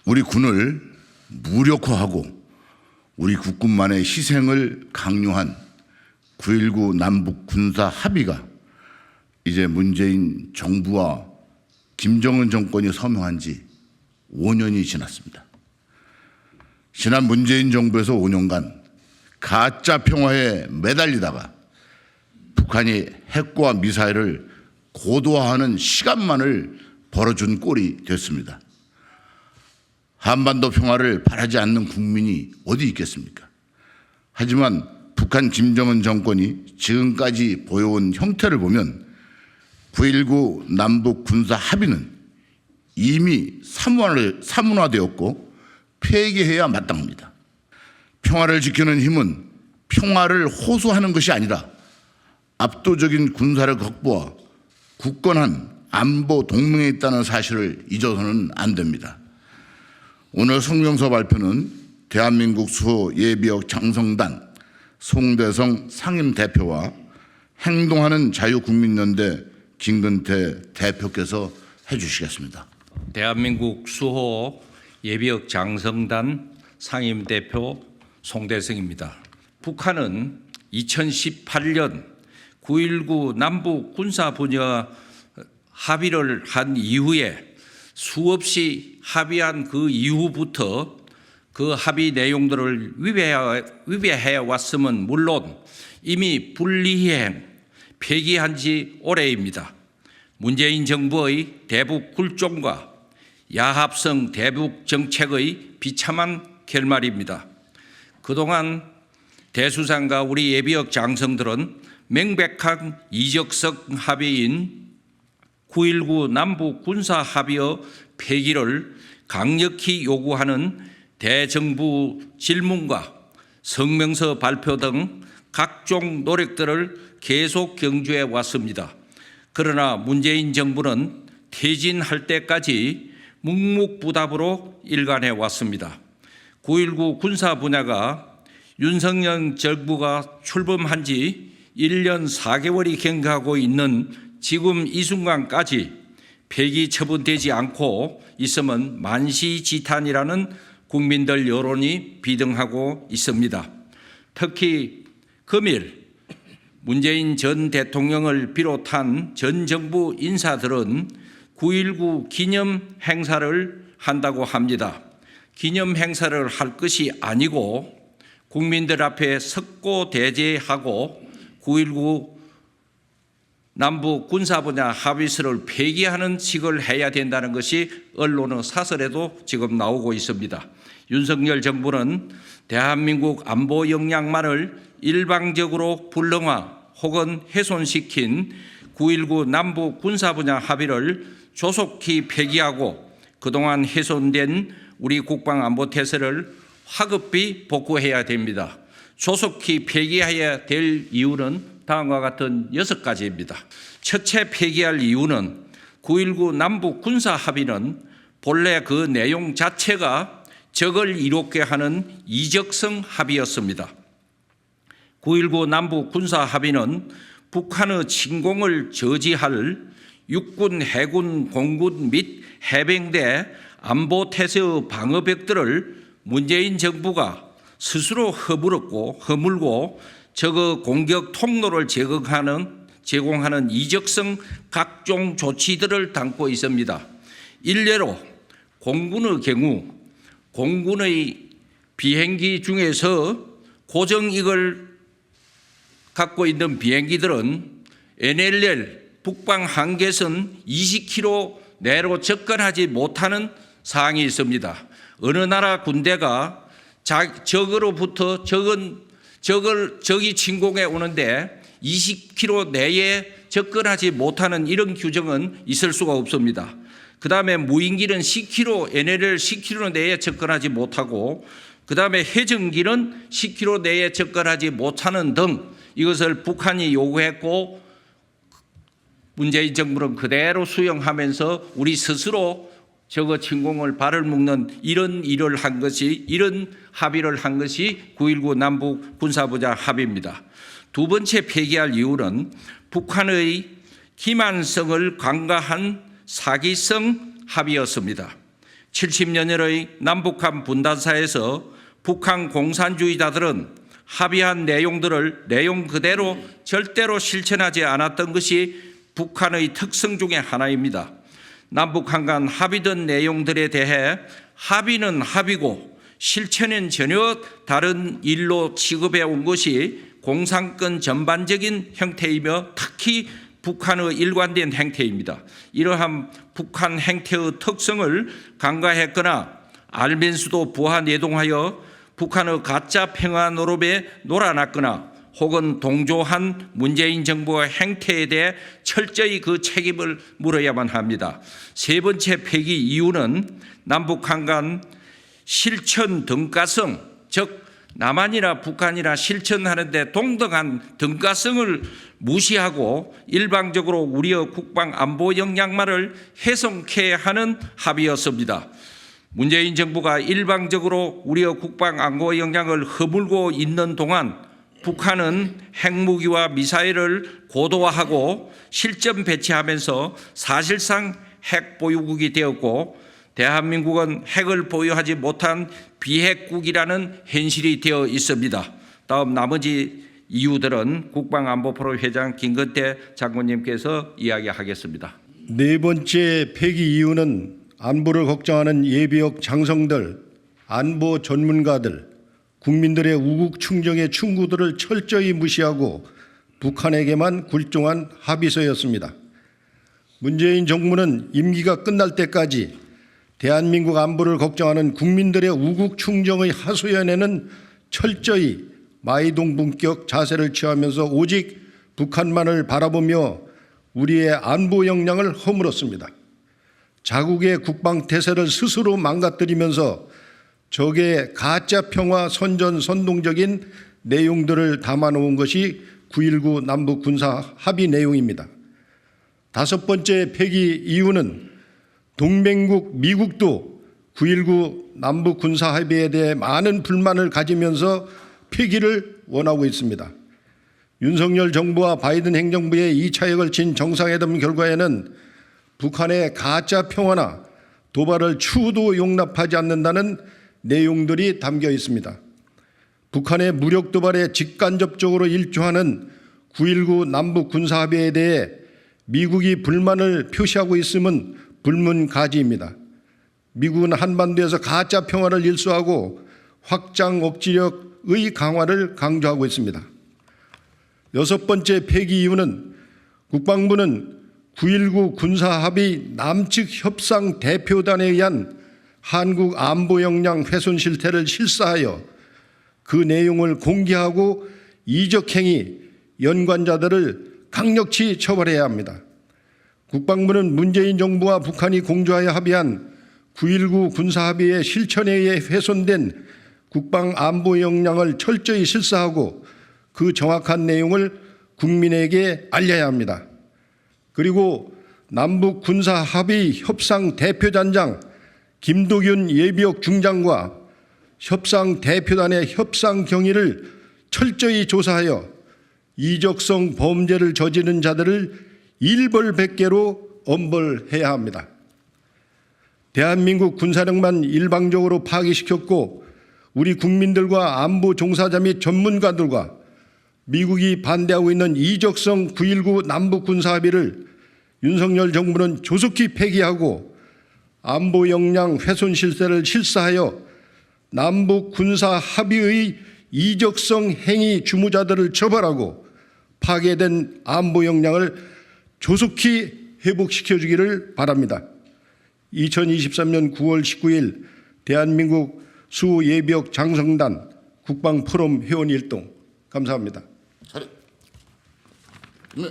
우리 군을 무력화하고 우리 국군만의 희생을 강요한 9.19 남북 군사 합의가 이제 문재인 정부와 김정은 정권이 서명한 지 5년이 지났습니다. 지난 문재인 정부에서 5년간 가짜 평화에 매달리다가 북한이 핵과 미사일을 고도화하는 시간만을 벌어준 꼴이 됐습니다. 한반도 평화를 바라지 않는 국민이 어디 있겠습니까? 하지만 북한 김정은 정권이 지금까지 보여온 형태를 보면 9.19 남북 군사 합의는 이미 사문화되었고 폐기해야 마땅합니다. 평화를 지키는 힘은 평화를 호소하는 것이 아니라 압도적인 군사력 확보와 굳건한 안보 동맹에 있다는 사실을 잊어서는 안 됩니다. 오늘 성명서 발표는 대한민국 수호 예비역 장성단 송대성 상임대표와 행동하는 자유국민연대 김근태 대표께서 해주시겠습니다. 대한민국 수호 예비역 장성단 상임대표 송대성입니다. 북한은 2018년 9.19 남북 군사분야 합의를 한 이후에 수없이 합의한 그 이후부터 그 합의 내용들을 위배해 왔음은 물론 이미 분리행 폐기한 지 오래입니다. 문재인 정부의 대북 굴종과 야합성 대북 정책의 비참한 결말입니다. 그동안 대수상과 우리 예비역 장성들은 명백한 이적성 합의인 9.19 남북 군사 합의의 폐기를 강력히 요구하는 대정부 질문과 성명서 발표 등 각종 노력들을 계속 경주해 왔습니다. 그러나 문재인 정부는 퇴진할 때까지 묵묵부답으로 일관해 왔습니다. 9.19 군사 분야가 윤석열 정부가 출범한 지 1년 4개월이 경과하고 있는 지금 이 순간까지 폐기 처분되지 않고 있으면 만시지탄이라는 국민들 여론이 비등하고 있습니다. 특히 금일 문재인 전 대통령을 비롯한 전 정부 인사들은 9.19 기념 행사를 한다고 합니다. 기념 행사를 할 것이 아니고 국민들 앞에 석고대죄하고 9.19 남북 군사분야 합의서를 폐기하는 식을 해야 된다는 것이 언론의 사설에도 지금 나오고 있습니다. 윤석열 정부는 대한민국 안보 역량만을 일방적으로 불능화 혹은 훼손시킨 9.19 남북 군사분야 합의를 조속히 폐기하고 그동안 훼손된 우리 국방안보태세를 화급히 복구해야 됩니다. 조속히 폐기해야 될 이유는 다음과 같은 6가지입니다. 첫째 폐기할 이유는 9.19 남북 군사 합의는 본래 그 내용 자체가 적을 이롭게 하는 이적성 합의였습니다. 9.19 남북 군사 합의는 북한의 침공을 저지할 육군, 해군, 공군 및 해병대 안보태세의 방어벽들을 문재인 정부가 스스로 허물고 적의 공격 통로를 제공하는 이적성 각종 조치들을 담고 있습니다. 일례로 공군의 경우 공군의 비행기 중에서 고정익을 갖고 있는 비행기들은 NLL 북방 한계선 20km 내로 접근하지 못하는 사항이 있습니다. 어느 나라 군대가 적으로부터 적이 침공해 오는데 20km 내에 접근하지 못하는 이런 규정은 있을 수가 없습니다. 그 다음에 무인기는 10km, NLL 10km 내에 접근하지 못하고 그 다음에 해전기는 10km 내에 접근하지 못하는 등 이것을 북한이 요구했고 문재인 정부는 그대로 수용하면서 우리 스스로 저거 침공을 발을 묶는 이런 일을 한 것이 이런 합의를 한 것이 9.19 남북 군사분야 합의입니다. 두 번째 폐기할 이유는 북한의 기만성을 간과한 사기성 합의였습니다. 70년여의 남북한 분단사에서 북한 공산주의자들은 합의한 내용들을 내용 그대로 절대로 실천하지 않았던 것이 북한의 특성 중에 하나입니다. 남북한 간 합의된 내용들에 대해 합의는 합의고 실천은 전혀 다른 일로 취급해 온 것이 공산권 전반적인 형태이며 특히 북한의 일관된 행태입니다. 이러한 북한 행태의 특성을 간과했거나 알면서도 부하 내동하여 북한의 가짜 평화 노름에 놀아났거나 혹은 동조한 문재인 정부의 행태에 대해 철저히 그 책임을 물어야만 합니다. 세 번째 폐기 이유는 남북한 간 실천 등가성, 즉 남한이나 북한이나 실천하는데 동등한 등가성을 무시하고 일방적으로 우리의 국방 안보 역량만을 훼손케 하는 합의였습니다. 문재인 정부가 일방적으로 우리의 국방 안보 역량을 허물고 있는 동안 북한은 핵무기와 미사일을 고도화하고 실전 배치하면서 사실상 핵 보유국이 되었고 대한민국은 핵을 보유하지 못한 비핵국이라는 현실이 되어 있습니다. 다음 나머지 이유들은 국방안보프로 회장 김건태 장관님께서 이야기하겠습니다. 네 번째 폐기 이유는 안보를 걱정하는 예비역 장성들, 안보 전문가들, 국민들의 우국 충정의 충고들을 철저히 무시하고 북한에게만 굴종한 합의서였습니다. 문재인 정부는 임기가 끝날 때까지 대한민국 안보를 걱정하는 국민들의 우국 충정의 하소연에는 철저히 마이동분격 자세를 취하면서 오직 북한만을 바라보며 우리의 안보 역량을 허물었습니다. 자국의 국방 태세를 스스로 망가뜨리면서 적의 가짜 평화 선전선동적인 내용들을 담아놓은 것이 9.19 남북 군사 합의 내용입니다. 다섯 번째 폐기 이유는 동맹국 미국도 9.19 남북 군사 합의에 대해 많은 불만을 가지면서 폐기를 원하고 있습니다. 윤석열 정부와 바이든 행정부의 2차에 걸친 정상회담 결과에는 북한의 가짜 평화나 도발을 추후도 용납하지 않는다는 내용들이 담겨 있습니다. 북한의 무력 도발에 직간접적으로 일조하는 9.19 남북 군사 합의에 대해 미국이 불만을 표시하고 있음은 불문가지입니다. 미국은 한반도에서 가짜 평화를 일소하고 확장 억지력의 강화를 강조하고 있습니다. 여섯 번째 폐기 이유는 국방부는 9.19 군사합의 남측 협상 대표단에 의한 한국 안보 역량 훼손 실태를 실사하여 그 내용을 공개하고 이적행위 연관자들을 강력히 처벌해야 합니다. 국방부는 문재인 정부와 북한이 공조하여 합의한 9.19 군사합의의 실천에 의해 훼손된 국방 안보 역량을 철저히 실사하고 그 정확한 내용을 국민에게 알려야 합니다. 그리고 남북 군사합의 협상 대표단장 김도균 예비역 중장과 협상 대표단의 협상 경위를 철저히 조사하여 이적성 범죄를 저지른 자들을 일벌백계로 엄벌해야 합니다. 대한민국 군사력만 일방적으로 파기시켰고 우리 국민들과 안보 종사자 및 전문가들과 미국이 반대하고 있는 이적성 9.19 남북 군사합의를 윤석열 정부는 조속히 폐기하고 안보 역량 훼손 실태를 실사하여 남북 군사 합의의 이적성 행위 주무자들을 처벌하고 파괴된 안보 역량을 조속히 회복시켜 주기를 바랍니다. 2023년 9월 19일 대한민국 수 예비역 장성단 국방 포럼 회원 일동 감사합니다. 네.